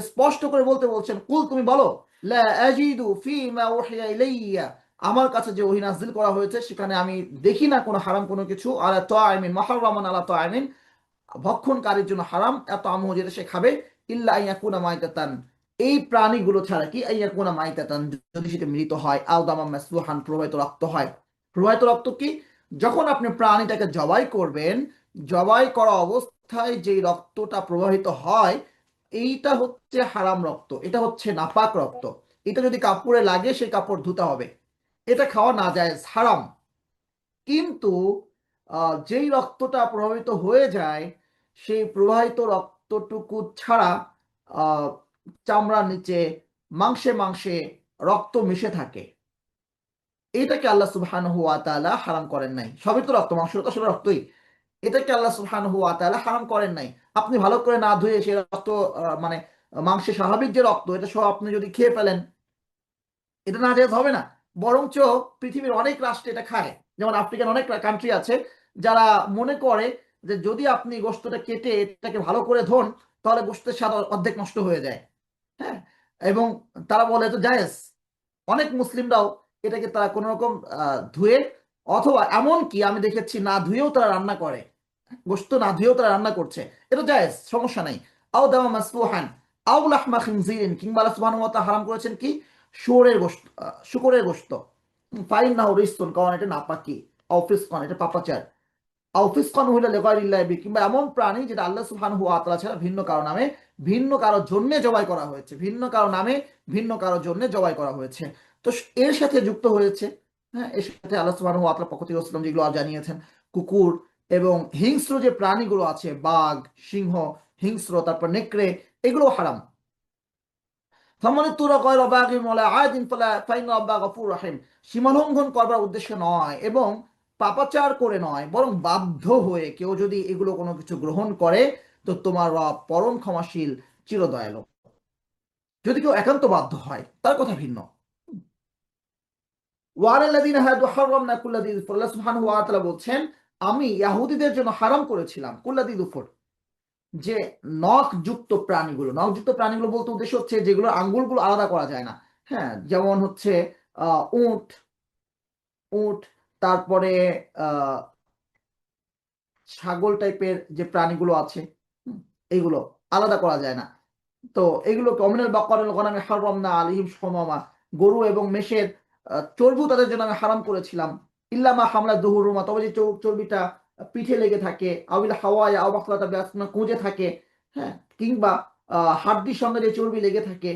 স্পষ্ট করে বলতে বলছেন, কুল, তুমি বলো, লা আজিদু ফিমা উহিয়া ইলাইয়া, আমার কাছে যে ওহী নাযিল করা হয়েছে সেখানে আমি দেখি না কোনো হারাম কোনো কিছু, আলা তাইমিন মুহাররামান আলা তাইমিন, ভক্ষণকারীর জন্য হারাম, এত আমহ যেটা সে খাবে, ইল্লা আইয়াকুনা মাইতাতান, এই প্রাণীগুলো ছাড়া, কি আইয়াকুনা মাইতাতান, যদি সেটা মৃত হয়, আও দামাম মাসফুহান, প্রবাহিত রক্ত হয়। প্রবাহিত রক্ত কি? যখন আপনি প্রাণীটাকে জবাই করবেন, জবাই করা অবস্থায় যে রক্তটা প্রবাহিত হয় এইটা হচ্ছে হারাম রক্ত, এটা হচ্ছে নাপাক রক্ত। এটা যদি কাপড়ে লাগে সেই কাপড় ধুতে হবে, এটা খাওয়া না যায়, হারাম। কিন্তু যেই রক্তটা প্রবাহিত হয়ে যায় সেই প্রবাহিত রক্তটুকু ছাড়া আহ, চামড়ার নিচে, মাংসে মাংসে রক্ত মিশে থাকে, এটাকে আল্লাহ সুবহানাহু ওয়া তাআলা হারাম করেন নাই। সবই তো রক্ত, মাংস তো আসলে রক্তই। এটাকে আল্লাহ সুবহানাহু ওয়া তাআলা হারাম করেন নাই। আপনি ভালো করে না ধুয়ে সেই রক্ত মানে মাংসের স্বাভাবিক যে রক্ত এটা সব আপনি যদি খেয়ে ফেলেন, এটা নাজায়েজ হবে না। বরঞ্চ পৃথিবীর অনেক রাষ্ট্র এটা খায়, যেমন আফ্রিকান অনেক কান্ট্রি আছে যারা মনে করে যে যদি আপনি গোশতটা কেটে এটাকে ভালো করে ধোন তাহলে গোশতের স্বাদ অর্ধেক নষ্ট হয়ে যায়। হ্যাঁ, এবং তারা বলে তো জায়েজ। অনেক মুসলিমরাও এটাকে তারা কোন রকম ধুয়ে, অথবা এমন কি আমি দেখেছি না ধুয়েও তারা রান্না করে, গোশত না ধুয়েও তারা রান্না করছে, এটা জায়েজ, সমস্যা নাই। আও দামা মাসফুহান আও লাহমা খিনজিরিন, কিংবা আল্লাহ সুবহানাহু ওয়া তাআলা হারাম করেছেন কি? শুয়োরের গোশত, শুকরের গোশত। ফাইন্নাহু রিজসুন, কারণ এটা নাপাকি। আও ফিসকান, এটা পাপাচার। আও ফিসকান হইলা লিগাইরিল্লাহি বি, কিংবা এমন প্রাণী যেটা আল্লাহ সুবহানাহু ওয়া তাআলা ছাড়া ভিন্ন কারো নামে, ভিন্ন কারোর জন্য জবাই করা হয়েছে, ভিন্ন কারো নামে ভিন্ন কারোর জন্য জবাই করা হয়েছে। তো এর সাথে যুক্ত হয়েছে, হ্যাঁ, এর সাথে আল্লাহ সুবহানাহু ওয়া তাআলা পক্ষ থেকে রাসূল যেগুলো জানিয়েছেন, কুকুর এবং হিংস্র যে প্রাণীগুলো আছে, বাঘ, সিংহ, হিংস্র, তারপর নেকড়ে, এগুলো হারাম। সীমালঙ্ঘন করবার উদ্দেশ্য নয় এবং পাপাচার করে নয়, বরং বাধ্য হয়ে কেউ যদি এগুলো কোনো কিছু গ্রহণ করে তো তোমার রব পরম ক্ষমাশীল, চিরদয়ালু। যদি কেউ একান্ত বাধ্য হয় তার কথা ভিন্ন। ওয়ালাল্লাযীনা হাদু হারামনা কুল্লা যী যুফর, আল্লাহ সুবহানাহু ওয়া তাআলা বলছেন আমি ইহুদীদের জন্য হারাম করেছিলাম কুল্লা যী যুফর, যে নখযুক্ত প্রাণীগুলো। নখযুক্ত প্রাণীগুলো বলতে উদ্দেশ্য হচ্ছে যেগুলো আঙ্গুলগুলো আলাদা করা যায় না। হ্যাঁ, যেমন হচ্ছে উট, উট, তারপরে আহ ছাগল টাইপের যে প্রাণীগুলো আছে, এইগুলো আলাদা করা যায় না। তো এগুলোকে অমিনাল বাকারিল গনামি হারামনা আলাইহিম হুমামা, গরু এবং মেষের চর্বিও তাদের জন্য আমি হারাম করেছিলাম। ইল্লামা হামলা দুহুরুমা, তবে যে চর্বিটা পিঠে লেগে থাকে, আবিল হাওয়ায় আও মাখলাতা ব্যাসনা কুঁজে থাকে, হ্যাঁ, কিংবা হাড্ডির সঙ্গে যে চর্বি লেগে থাকে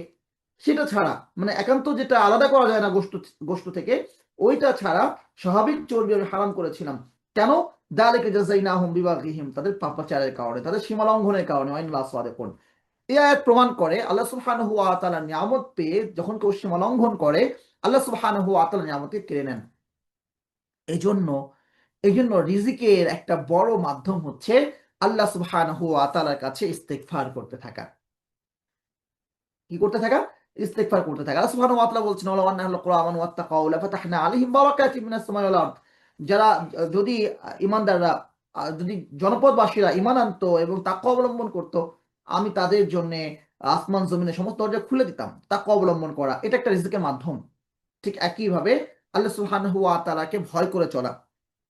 সেটা ছাড়া, মানে একান্ত যেটা আলাদা করা যায় না গোশত গোশত থেকে, ওইটা ছাড়া স্বাভাবিক চর্বি আমি হারাম করেছিলাম। কেন? যালিকা জাযাইনাহুম বিবাগহিম, তাদের পাপাচারের কারণে, তাদের সীমালঙ্ঘনের কারণে। ওয়াইনাল্লাহু সাদিকুন। এই আয়াত প্রমাণ করে আল্লাহ সুবহানাহু ওয়া তাআলা নিয়ামত পেয়ে যখন কেউ সীমা লঙ্ঘন করে, আল্লাহ সুবহানাহু ওয়া তাআলা নিয়ামতকে কেড়ে নেন। এজন্য এজন্য রিজিকের একটা বড় মাধ্যম হচ্ছে আল্লাহ সুবহানাহু ওয়া তাআলার কাছে ইস্তিগফার করতে থাকা। কি করতে থাকা? ইস্তিগফার করতে থাকা। আল্লাহ সুবহানাহু ওয়া তাআলা বলছেন ওয়ালাউ আন্না আহলাল কুরআ আমানু ওয়াত্তাকাউ লাফাতাহনা আলাইহিম বারাকাতিম মিনাস সামাই ওয়াল আরদ। যারা যদি ঈমানদাররা যদি জনপদবাসীরা ঈমান আনতো এবং তাকওয়া অবলম্বন করত, আমি তাদের জন্য আসমান জমিনের সমস্ত দরজা খুলে দিতাম। তাকওয়া অবলম্বন করা এটা একটা রিজিকের মাধ্যম। ঠিক একইভাবে আল্লাহ সুবহানাহু ওয়া তাআলাকে ভয় করে চলা,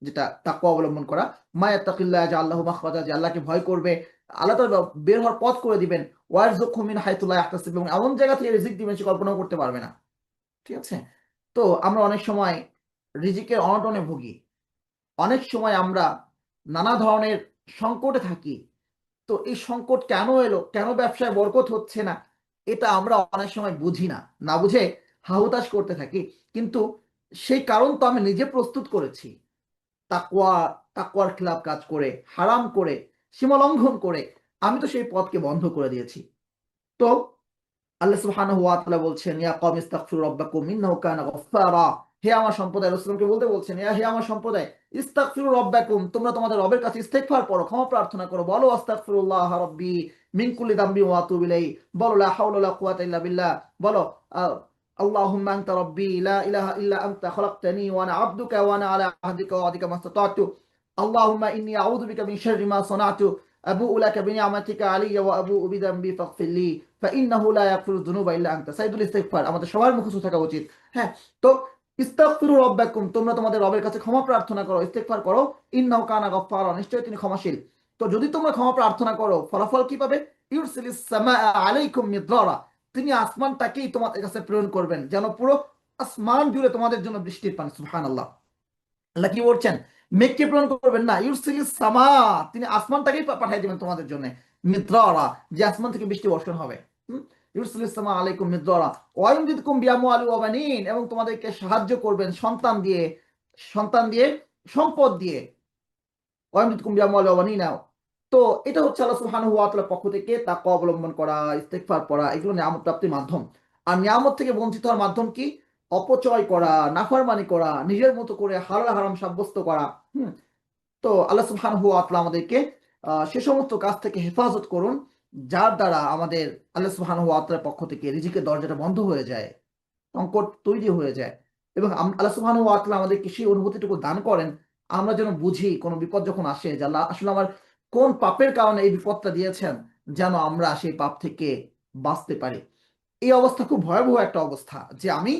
যেটা তাকওয়া অবলম্বন করা। মা ইয়াত্তাকিল্লাহ ইয়াজআল লাহু মাখরাজা, যে আল্লাহকে ভয় করবে আল্লাহ তাআলা বের হওয়ার পথ করে দিবেন। ওয়ারযুকহু মিন হাইথু লা ইয়াহতাসিব, এবং এমন জায়গা থেকে রিজিক দিবেন সে কল্পনাও করতে পারবে না। ঠিক আছে? তো আমরা অনেক সময় রিজিকের অনটনে ভুগি, অনেক সময় আমরা নানা ধরনের সংকটে থাকি। তো এই সংকট কেন এলো, কেন ব্যবসায় বরকত হচ্ছে না, এটা আমরা অনেক সময় বুঝি না, না বুঝে হাহুতাশ করতে থাকি। কিন্তু সেই কারণ তো আমি নিজে প্রস্তুত করেছি। তাকওয়া, তাকওয়ার খিলাফ কাজ করে, হারাম করে, সীমা লঙ্ঘন করে আমি তো সেই পথকে বন্ধ করে দিয়েছি। তো আল্লাহ সুবহানাহু ওয়া তাআলা বলছেন ইয়া কওমি ইস্তাগফিরু রাব্বাকুম ইন্নাহু কানা গাফফারা, হে আমার সম্প্রদায়, রাসূলকে বলতে বলছেন হে আমার সম্প্রদায়, ইস্তাগফিরু রাব্বাকুম, তোমরা তোমাদের রবের কাছে ইস্তিগফার করো, ক্ষমা প্রার্থনা করো। বলো আস্তাগফিরুল্লাহ রাব্বি মিন কুল্লি যামবি ওয়া আতুবু ইলাইহি, বলো লা হাওলা ওয়ালা কুওয়াতা ইল্লা বিল্লাহ, বলো আল্লাহুম্মা আনতা রাব্বি লা ইলাহা ইল্লা আনতা খালাকতানি ওয়া আনা আবদুকা ওয়া আনা আলা আহদিকা ওয়া ওয়াদিকা মাসতাতু, আল্লাহুম্মা ইন্নী আউযু বিকা মিন শাররি মা সানাতু, আবুউ লাকা বিনি'মাতিকা আলাইয়া ওয়া আবুউ বিযামবি ফাগফির লি ফাইন্নাহু লা ইয়াগফিরুয যুনুবা ইল্লা আনতা। সাইদুল ইস্তিগফার আমাদের সবার মুখস্থ থাকা উচিত। হ্যাঁ, তো ইস্তাগফিরু রাব্বাকুম, তোমরা তোমাদের রবের কাছে ক্ষমা প্রার্থনা করো, ইস্তিগফার করো। ইন্নাহু কানা গাফফারা, নিশ্চয়ই তিনি ক্ষমাশীল। তো যদি তোমরা ক্ষমা প্রার্থনা করো, ফলাফল কি পাবে? ইউরসিলিস সামাআ আলাইকুম মিদরারা, তিনি আসমানটাকেই তোমাদের কাছে প্রেরণ করবেন, যেন পুরো আসমান জুড়ে তোমাদের জন্য বৃষ্টির পানি। সুবহানাল্লাহ। আল্লাহ কি বলছেন? মেঘকে প্রেরণ করবেন না, ইউরসিলিস সামা, তিনি আসমানটাকেই পাঠিয়ে দিবেন তোমাদের জন্য মিদরারা, যে আসমান থেকে বৃষ্টি বর্ষণ হবে। ইউরসিলিস সামা আলাইকুম মিদরারা ওয়া ইউমদিদকুম বিআমওয়ালি ওয়া বানিন, এবং তোমাদেরকে সাহায্য করবেন সন্তান দিয়ে, সন্তান দিয়ে, সম্পদ দিয়ে। ওয়া ইউমদিদকুম বিআমওয়ালি ওয়া বানিন। তো এটা হচ্ছে আল্লাহ সুবহানাহু ওয়া তাআলার পক্ষ থেকে তাকওয়া অবলম্বন করা, ইস্তিগফার করা, এগুলো নিয়ামত প্রাপ্তির মাধ্যম। আর নিয়ামত থেকে বঞ্চিত হওয়ার মাধ্যম কি? অপচয় করা, নাফরমানি করা, নিজের মতো করে হালাল হারাম সাব্যস্ত করা। হুম তো আল্লাহ সুবহানাহু ওয়া তাআলা আমাদেরকে সে সমস্ত কাজ থেকে হেফাজত করুন, যার দ্বারা আমাদের আল্লাহ সুবহানাহু ওয়া তাআলার পক্ষ থেকে রিজিকের দরজাটা বন্ধ হয়ে যায়, সংকট তৈরি হয়ে যায়। এবং আল্লাহ সুবহানাহু ওয়া তাআলা আমাদেরকে সেই অনুভূতিটুকু দান করেন, আমরা যেন বুঝি কোনো বিপদ যখন আসে যে আল্লাহ আসলে আমার কোন পাপের কারণে এই বিপদটা দিয়েছেন, যেন আমরা সেই পাপ থেকে বাঁচতে পারি। এই অবস্থা খুব ভয়াবহ একটা অবস্থা, যে আমি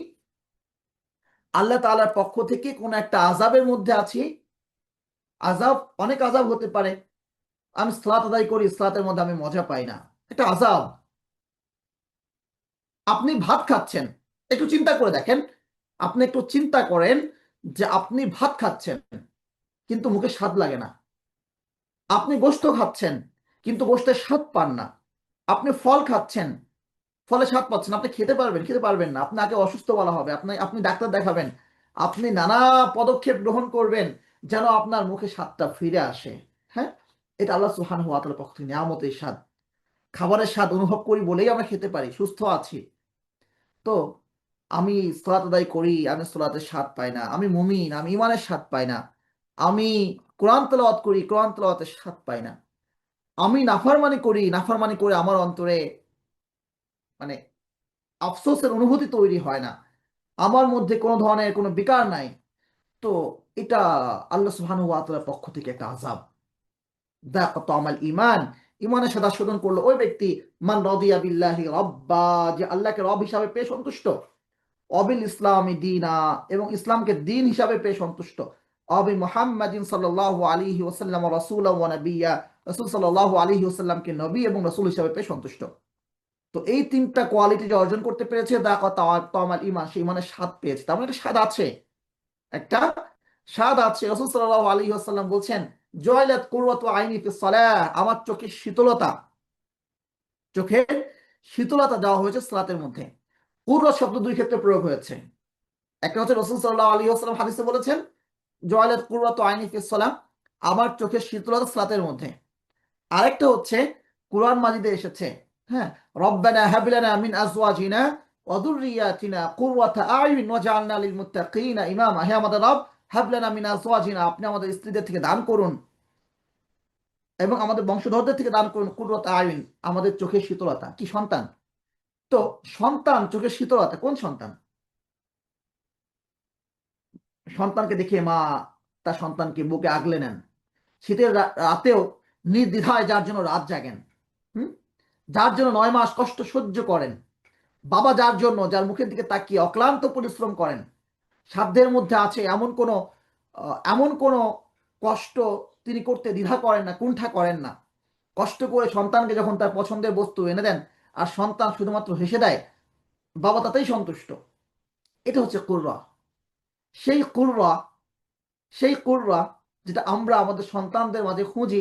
আল্লাহ তাআলার পক্ষ থেকে কোনো একটা আযাবের মধ্যে আছি। আযাব, অনেক আযাব হতে পারে। আমি সালাত আদায় করি, সালাতের মধ্যে আমি মজা পাই না, এটা আযাব। আপনি ভাত খাচ্ছেন, একটু চিন্তা করে দেখেন, আপনি একটু চিন্তা করেন যে আপনি ভাত খাচ্ছেন কিন্তু মুখে স্বাদ লাগে না। আপনি গোশত খাচ্ছেন কিন্তু গোশতের স্বাদ পান না। আপনি ফল খাচ্ছেন, ফলে স্বাদ পাচ্ছেন, আপনি খেতে পারবেন, খেতে পারবেন না, আপনাকে অসুস্থ বলা হবে, আপনি আপনি ডাক্তার দেখাবেন, আপনি নানা পদক্ষেপ গ্রহণ করবেন যেন আপনার মুখে স্বাদটা ফিরে আসে। হ্যাঁ, এটা আল্লাহ সুবহানাহু ওয়া তাআলার পক্ষ থেকে নিয়ামতের স্বাদ। খাবারের স্বাদ অনুভব করি বলেই আমরা খেতে পারি, সুস্থ আছি। তো আমি সালাত আদায় করি, আমি সালাতের স্বাদ পাই না। আমি মুমিন, আমি ইমানের স্বাদ পাই না। আমি কোরআন তেলাওয়াত করি, কোরআন তেলাওয়াতের স্বাদ পাই না। আমি নাফরমানি করে আমার অন্তরে মানে আফসোসের অনুভূতি তৈরি হয় না, আমার মধ্যে কোনো ধরনের কোনো বিকার নাই, তো এটা আল্লাহ সুবহানাহু ওয়া তাআলার পক্ষ থেকে একটা আযাব। দাকাত আমাল ঈমান, ঈমানের সাথে শোধন করলো ওই ব্যক্তি, মান রাদিয়া বিল্লাহি রাব্বা, যে আল্লাহকে রব হিসাবে পেয়ে সন্তুষ্ট, অবিল ইসলামী দিনা, এবং ইসলামকে দিন হিসাবে পেয়ে সন্তুষ্ট, অবি মুহাম্মাদিন সাল্লাল্লাহু আলাইহি ওয়াসাল্লাম রাসূলা ওয়া নাবিয়্যা, রাসূল সাল্লাল্লাহু আলাইহি ওয়াসাল্লামকে নবী এবং রাসূল হিসাবে পেয়ে সন্তুষ্ট। তো এই তিনটা কোয়ালিটি যে অর্জন করতে পেরেছে, দাকাত আমাল ঈমান, সেই ইমানের স্বাদ পেয়েছে, তার মানে একটা স্বাদ আছে, একটা স্বাদ আছে। রাসূল সাল্লাল্লাহু আলাইহি ওয়াসাল্লাম বলছেন, জয়লাত কুররাতু আইনি ফিস সালাহ, আমার চোখের শীতলতা দেওয়া হয়েছে সালাতের মধ্যে। কুররাত শব্দ দুই ক্ষেত্রে প্রয়োগ হয়েছে। একটা হচ্ছে রাসূল সাল্লাল্লাহু আলাইহি ওয়াসাল্লাম হাদিসে বলেছেন, জয়লাত কুররাতু আইনি ফিস সালাহ, আমার চোখের শীতলতা সালাতের মধ্যে। আরেকটা হচ্ছে কুরআন মাজিদে এসেছে, হ্যাঁ, রব্বানা হাব লানা মিন আজওয়াজিনা ওয়া যুররিয়াতিনা কুররাতা আয়ুন ওয়াজআলনা লিল মুত্তাকিনা ইমামা, হে আমাদের রব, হাব লানা মিন আজওয়াজিনা, আপনি আমাদের স্ত্রীদের থেকে দান করুন এবং আমাদের বংশধরদের থেকে দান করুন কুররাতা আয়ুন, আমাদের চোখের শীতলতা। কি সন্তান? তো সন্তান, চোখের শীতলতা, কোন সন্তান? সন্তানকে দেখে মা তার সন্তানকে বুকে আগলে নেন, শীতের রাতেও নির্দ্বিধায় যার জন্য রাত জাগেন, হুম, যার জন্য 9 মাস কষ্ট সহ্য করেন, বাবা যার জন্য, যার মুখের দিকে তাকিয়ে অক্লান্ত পরিশ্রম করেন, সাধ্যের মধ্যে আছে এমন কোনো কষ্ট তিনি করতে দ্বিধা করেন না, কুণ্ঠা করেন না, কষ্ট করে সন্তানকে যখন তার পছন্দের বস্তু এনে দেন আর সন্তান শুধুমাত্র হেসে দেয়, বাবা তাতেই সন্তুষ্ট। এটা হচ্ছে কুররা। সেই কুররা, সেই কুররা যেটা আমরা আমাদের সন্তানদের মাঝে খুঁজি,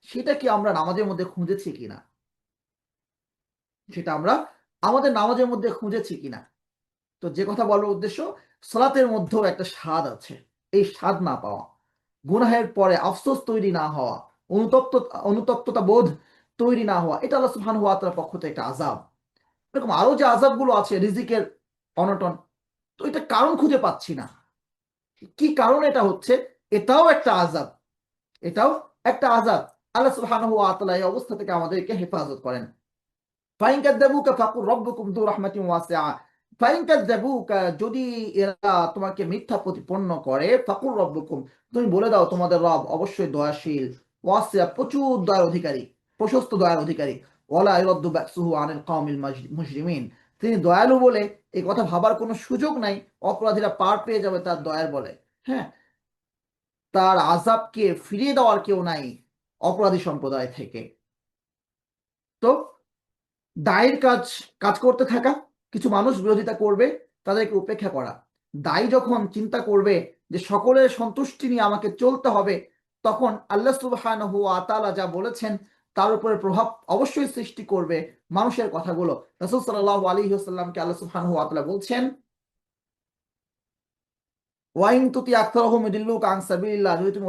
সেটা কি আমরা নামাজের মধ্যে খুঁজেছি কিনা, সেটা আমরা আমাদের নামাজের মধ্যে খুঁজেছি কিনা। তো যে কথা বলার উদ্দেশ্য, সালাতের মধ্যেও একটা স্বাদ আছে, এই স্বাদ না পাওয়া, গুনাহের পরে আফসোস তৈরি না হওয়া, অনুতপ্ততা বোধ তৈরি না হওয়া, এটা আল্লাহ সুবহানাহু ওয়া তাআলার পক্ষ থেকে একটা আযাব। এরকম আরো যে আযাবগুলো আছে, রিজিকের অনটন, তো এটা কারণ খুঁজে পাচ্ছি না, কি কারণ এটা হচ্ছে, এটাও একটা আযাব, এটাও একটা আযাব। আল্লাহ সুবহানাহু ওয়া তাআলা এই অবস্থা থেকে আমাদেরকে হেফাজত করেন। ফাইন কাযযাবুকা ফাকুর রাব্বুকুম যু রাহমাতিন ওয়াসিআ, ফাইন কাযযাবুকা, যদি এরা তোমাকে মিথ্যা প্রতিপন্ন করে, ফাকুর রাব্বুকুম, তুমি বলে দাও তোমাদের রব অবশ্যই দয়াশীল, ওয়াসিআ, প্রচুর দয়ার অধিকারী, প্রশস্ত দয়ার অধিকারী, ওয়ালা ইরাদ্দু বাসুহু আনিল কওমিল মুজরিমিন, তিনি দয়ালু বলে এই কথা ভাবার কোনো সুযোগ নাই, অপরাধীরা পার পেয়ে যাবে তার দয়ার বলে, হ্যাঁ, তার আযাবকে ফিরিয়ে দেওয়ার কেউ নাই অপরাধী সম্প্রদায় থেকে। তো দায়ের কাজ কাজ করতে থাকা, কিছু মানুষ বিরোধিতা করবে, তাদেরকে উপেক্ষা করা। দায়ী যখন চিন্তা করবে যে সকলের সন্তুষ্টি নিয়ে আমাকে চলতে হবে, তখন আল্লাহ সুবহানাহু ওয়া তাআলা যা বলেছেন তার উপরে প্রভাব অবশ্যই সৃষ্টি করবে মানুষের কথাগুলো। রাসূল সাল্লাল্লাহু আলাইহি ওয়াসাল্লামকে আল্লাহ সুবহানাহু ওয়া তাআলা বলছেন, ওয়াইন তুতি আকতারহুম ইউদিল্লুকা আন সাবিলিল্লাহ, যদি তুমি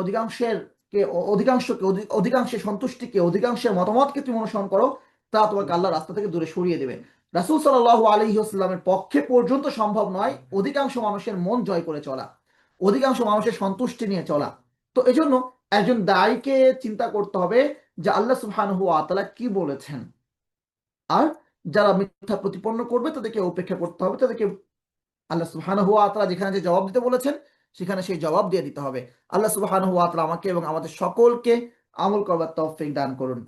অধিকাংশের সন্তুষ্টিকে, অধিকাংশের মতামতকে তুমি অনুসরণ করো, তা তোমাকে আল্লাহর রাস্তা থেকে দূরে সরিয়ে দেবে। রাসূল সাল্লাল্লাহু আলাইহি ওয়াসাল্লামের পক্ষে পর্যন্ত সম্ভব নয় অধিকাংশ মানুষের মন জয় করে চলা, অধিকাংশ মানুষের সন্তুষ্টি নিয়ে চলা। তো এজন্য একজন দায়ীকে চিন্তা করতে হবে যে আল্লাহ সুবহানাহু ওয়া তাআলা কি বলেছেন, আর যারা মিথ্যা প্রতিপন্ন করবে তাদেরকে উপেক্ষা করতে হবে, তাদেরকে আল্লাহ সুবহানাহু ওয়া তাআলা যেখানে যে জবাব দিতে বলেছেন সেখানে সেই জবাব দিয়ে দিতে হবে। আল্লাহ সুবহানাহু ওয়া তাআলা আমাকে এবং আমাদের সকলকে আমল করবার তৌফিক দান করুন।